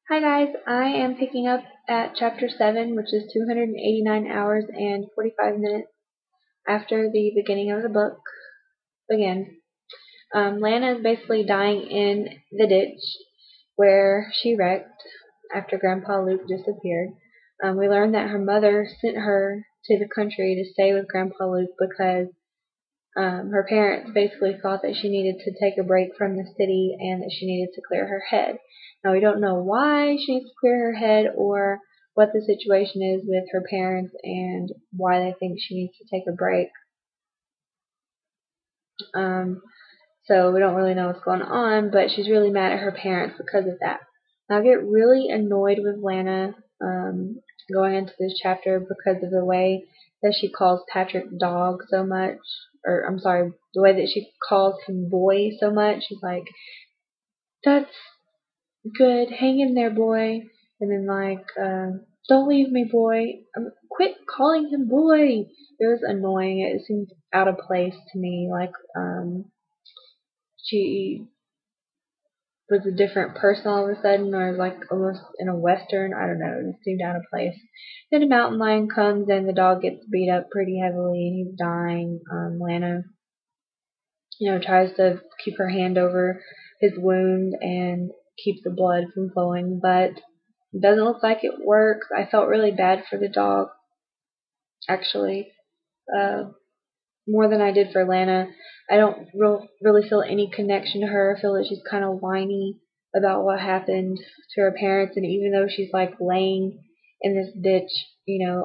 Hi guys, I am picking up at chapter 7, which is 289 hours and 45 minutes after the beginning of the book begins. Lana is basically dying in the ditch where she wrecked after Grandpa Luke disappeared. We learned that her mother sent her to the country to stay with Grandpa Luke because her parents basically thought that she needed to take a break from the city and that she needed to clear her head. Now, we don't know why she needs to clear her head or what the situation is with her parents and why they think she needs to take a break. So we don't really know what's going on, but she's really mad at her parents because of that. Now, I get really annoyed with Lana going into this chapter because of the way that she calls Patrick dog so much, or I'm sorry, the way that she calls him boy so much. She's like, "That's good, hang in there, boy," and then "Don't leave me, boy." Quit calling him boy. It was annoying. It seemed out of place to me. She was a different person all of a sudden, or like almost in a western. I don't know. It seemed out of place. Then a mountain lion comes and the dog gets beat up pretty heavily and he's dying. Lana, tries to keep her hand over his wound and keep the blood from flowing, but it doesn't look like it works. I felt really bad for the dog, actually, more than I did for Lana. I don't really feel any connection to her. I feel that she's kind of whiny about what happened to her parents, and even though she's like laying in this ditch,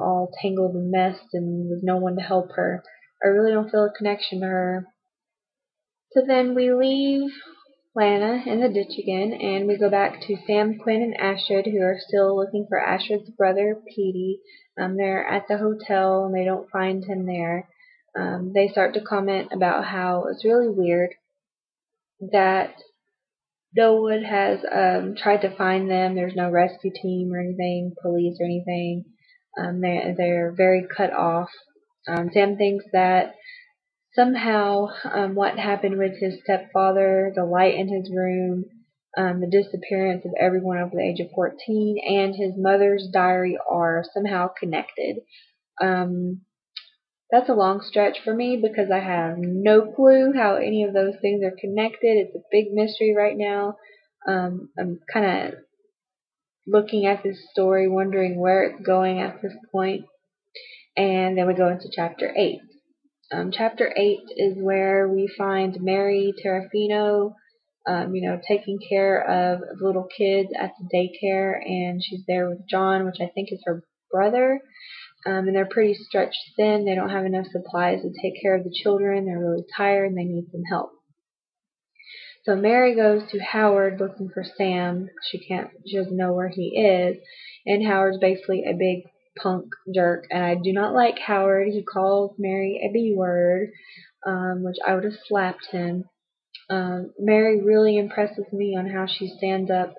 all tangled and messed and with no one to help her, I really don't feel a connection to her. So then we leave Lana in the ditch again, and we go back to Sam, Quinn, and Astrid, who are still looking for Astrid's brother, Petey. They're at the hotel, and they don't find him there. They start to comment about how it's really weird that no one has tried to find them. There's no rescue team or anything, police or anything. They're very cut off. Sam thinks that somehow what happened with his stepfather, the light in his room, the disappearance of everyone over the age of 14, and his mother's diary are somehow connected. That's a long stretch for me because I have no clue how any of those things are connected. It's a big mystery right now. I'm kind of looking at this story, wondering where it's going at this point. And then we go into chapter 8. Chapter 8 is where we find Mary Terrafino, taking care of little kids at the daycare, and she's there with John, which I think is her brother. And they're pretty stretched thin. They don't have enough supplies to take care of the children. They're really tired and they need some help. So Mary goes to Howard looking for Sam. She doesn't know where he is. And Howard's basically a big punk jerk. And I do not like Howard. He calls Mary a B word, which I would have slapped him. Mary really impresses me on how she stands up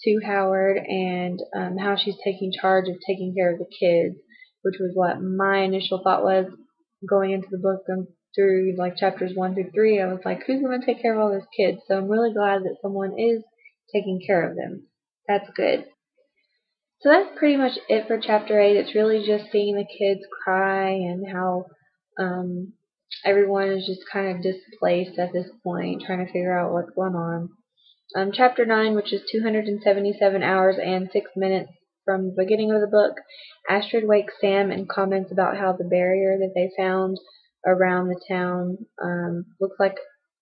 to Howard and how she's taking charge of taking care of the kids, which was what my initial thought was going into the book and through chapters 1 through 3. I was like, who's going to take care of all those kids? So I'm really glad that someone is taking care of them. That's good. So that's pretty much it for chapter 8. It's really just seeing the kids cry and how everyone is just kind of displaced at this point, trying to figure out what's going on. Chapter 9, which is 277 hours and 6 minutes from the beginning of the book, Astrid wakes Sam and comments about how the barrier that they found around the town looks like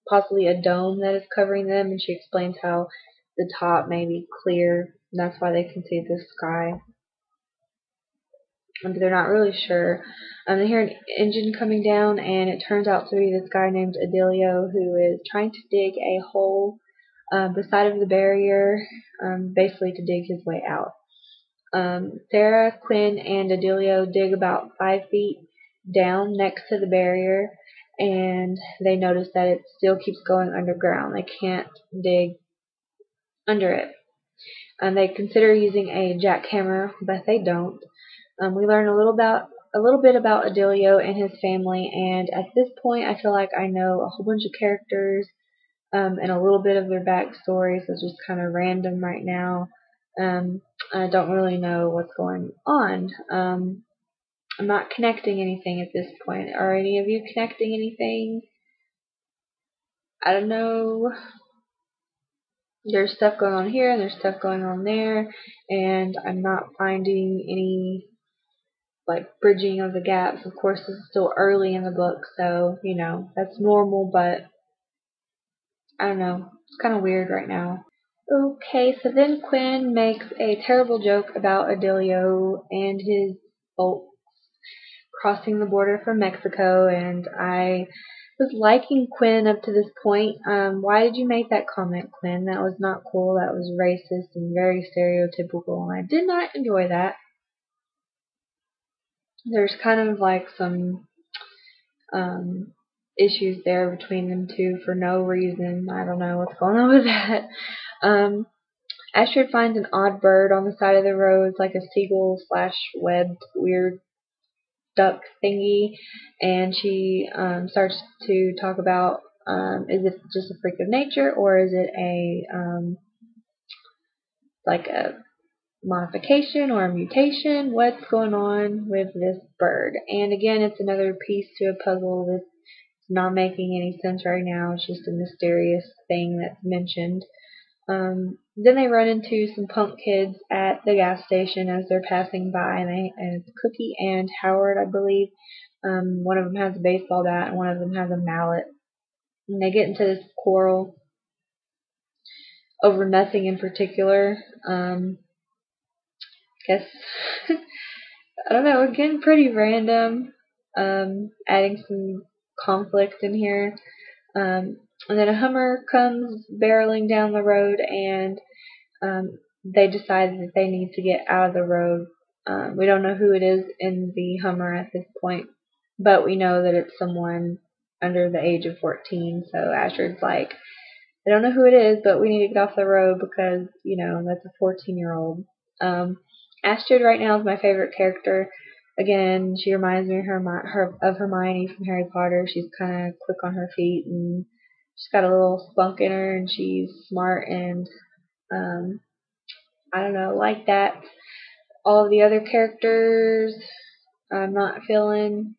possibly a dome that is covering them, and she explains how the top may be clear, and that's why they can see the sky. But they're not really sure. They hear an engine coming down, and it turns out to be this guy named Adilio who is trying to dig a hole beside of the barrier, basically to dig his way out. Sarah, Quinn, and Adilio dig about 5 feet down next to the barrier, and they notice that it still keeps going underground. They can't dig under it. They consider using a jackhammer, but they don't. We learn a little bit about Adilio and his family, and at this point I feel like I know a whole bunch of characters and a little bit of their backstory, so it's just kind of random right now. I don't really know what's going on. I'm not connecting anything at this point. Are any of you connecting anything? I don't know. There's stuff going on here and there's stuff going on there, and I'm not finding any like bridging of the gaps. Of course, this is still early in the book, so you know that's normal, but I don't know. It's kind of weird right now. Okay, so then Quinn makes a terrible joke about Adelio and his folks crossing the border from Mexico, and I was liking Quinn up to this point. Why did you make that comment, Quinn? That was not cool. That was racist and very stereotypical, and I did not enjoy that. There's kind of like some issues there between them two for no reason. I don't know what's going on with that. Astrid finds an odd bird on the side of the road. It's like a seagull slash webbed weird duck thingy, and she starts to talk about is it just a freak of nature, or is it a like a modification or a mutation? What's going on with this bird? And again, it's another piece to a puzzle that's not making any sense right now. It's just a mysterious thing that's mentioned. Then they run into some punk kids at the gas station as they're passing by, and it's Cookie and Howard, I believe. One of them has a baseball bat and one of them has a mallet. And they get into this quarrel over nothing in particular. Guess I don't know. Again, pretty random. Adding some conflict in here. And then a Hummer comes barreling down the road, and they decide that they need to get out of the road. We don't know who it is in the Hummer at this point, but we know that it's someone under the age of 14. So Astrid's like, I don't know who it is, but we need to get off the road because, you know, that's a 14-year-old. Astrid right now is my favorite character. Again, she reminds me of Hermione from Harry Potter. She's kind of quick on her feet, and she's got a little spunk in her, and she's smart, and I don't know, like that. All of the other characters I'm not feeling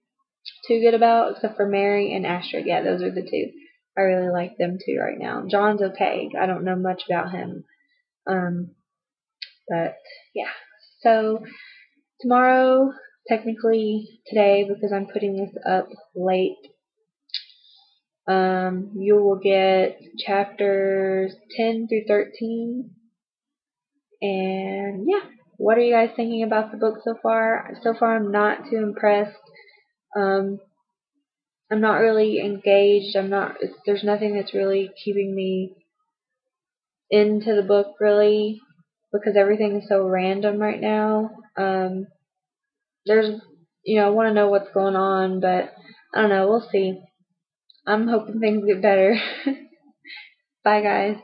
too good about, except for Mary and Astrid. Yeah, those are the two. I really like them too right now. John's okay. I don't know much about him. But yeah. So tomorrow, technically today, because I'm putting this up late, you will get chapters 10 through 13. And yeah, what are you guys thinking about the book so far? So far, I'm not too impressed. I'm not really engaged. There's nothing that's really keeping me into the book, really, because everything is so random right now. There's, I want to know what's going on, but I don't know. We'll see. I'm hoping things get better. Bye, guys.